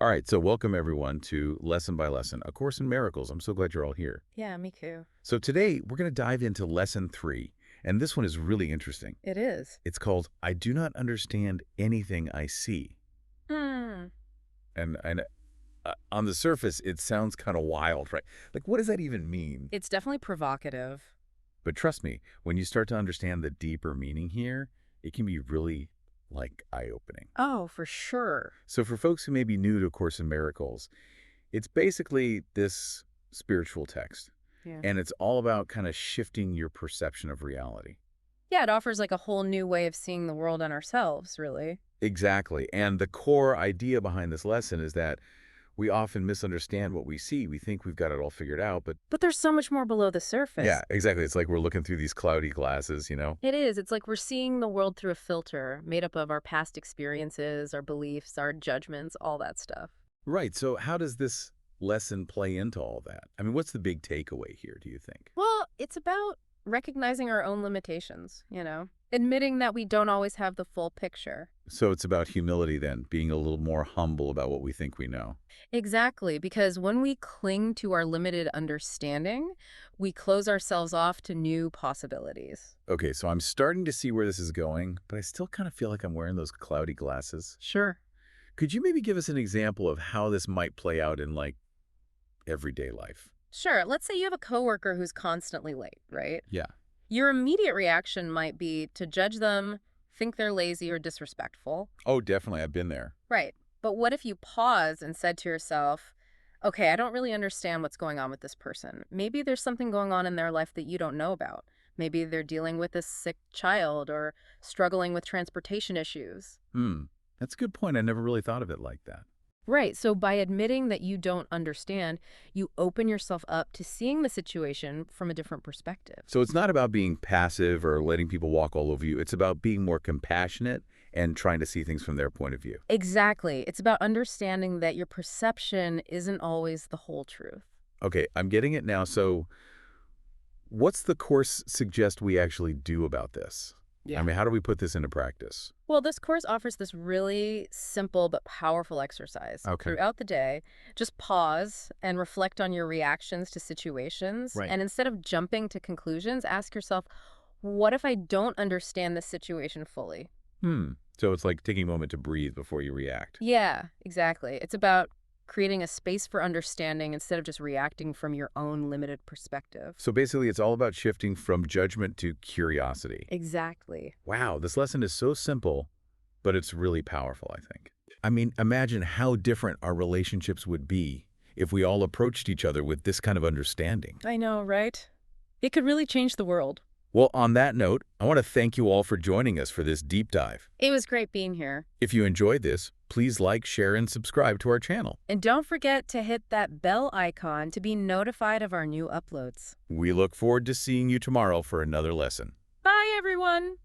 All right, so welcome everyone to Lesson by Lesson, A Course in Miracles. I'm so glad you're all here. Yeah, me too. So today we're going to dive into Lesson 3, and this one is really interesting. It is. It's called, I Do Not Understand Anything I See. Hmm. And on the surface, it sounds kind of wild, right? Like, what does that even mean? It's definitely provocative. But trust me, when you start to understand the deeper meaning here, it can be really, eye-opening. Oh, for sure. So for folks who may be new to A Course in Miracles, it's basically this spiritual text. Yeah. And it's all about kind of shifting your perception of reality. Yeah, it offers like a whole new way of seeing the world and ourselves, really. Exactly. And the core idea behind this lesson is that we often misunderstand what we see. We think we've got it all figured out, but But there's so much more below the surface. yeah, exactly. It's like we're looking through these cloudy glasses. It is. It's like we're seeing the world through a filter made up of our past experiences, our beliefs, our judgments, all that stuff. Right. So how does this lesson play into all that? I mean, what's the big takeaway here, do you think? Well, it's about recognizing our own limitations, admitting that we don't always have the full picture. So it's about humility then, being a little more humble about what we think we know. Exactly, because when we cling to our limited understanding, we close ourselves off to new possibilities. Okay, so I'm starting to see where this is going, but I still kind of feel like I'm wearing those cloudy glasses. Sure. Could you maybe give us an example of how this might play out in, everyday life? Sure, let's say you have a coworker who's constantly late, right? Yeah. Your immediate reaction might be to judge them, think they're lazy or disrespectful. Oh, definitely. I've been there. Right. But what if you pause and said to yourself, okay, I don't really understand what's going on with this person. Maybe there's something going on in their life that you don't know about. Maybe they're dealing with a sick child or struggling with transportation issues. That's a good point. I never really thought of it like that. Right. So by admitting that you don't understand, you open yourself up to seeing the situation from a different perspective. So it's not about being passive or letting people walk all over you. It's about being more compassionate and trying to see things from their point of view. Exactly. It's about understanding that your perception isn't always the whole truth. Okay, I'm getting it now. So what's the course suggest we actually do about this? I mean, how do we put this into practice? Well, this course offers this really simple but powerful exercise. Okay. Throughout the day, just pause and reflect on your reactions to situations. Right. And instead of jumping to conclusions, ask yourself, what if I don't understand this situation fully? So it's like taking a moment to breathe before you react. Yeah, exactly. It's about creating a space for understanding instead of just reacting from your own limited perspective. So basically, it's all about shifting from judgment to curiosity. Exactly. Wow, this lesson is so simple, but it's really powerful, I think. I mean, imagine how different our relationships would be if we all approached each other with this kind of understanding. I know, right? It could really change the world. Well, on that note, I want to thank you all for joining us for this deep dive. It was great being here. If you enjoyed this, please like, share, and subscribe to our channel. And don't forget to hit that bell icon to be notified of our new uploads. We look forward to seeing you tomorrow for another lesson. Bye, everyone!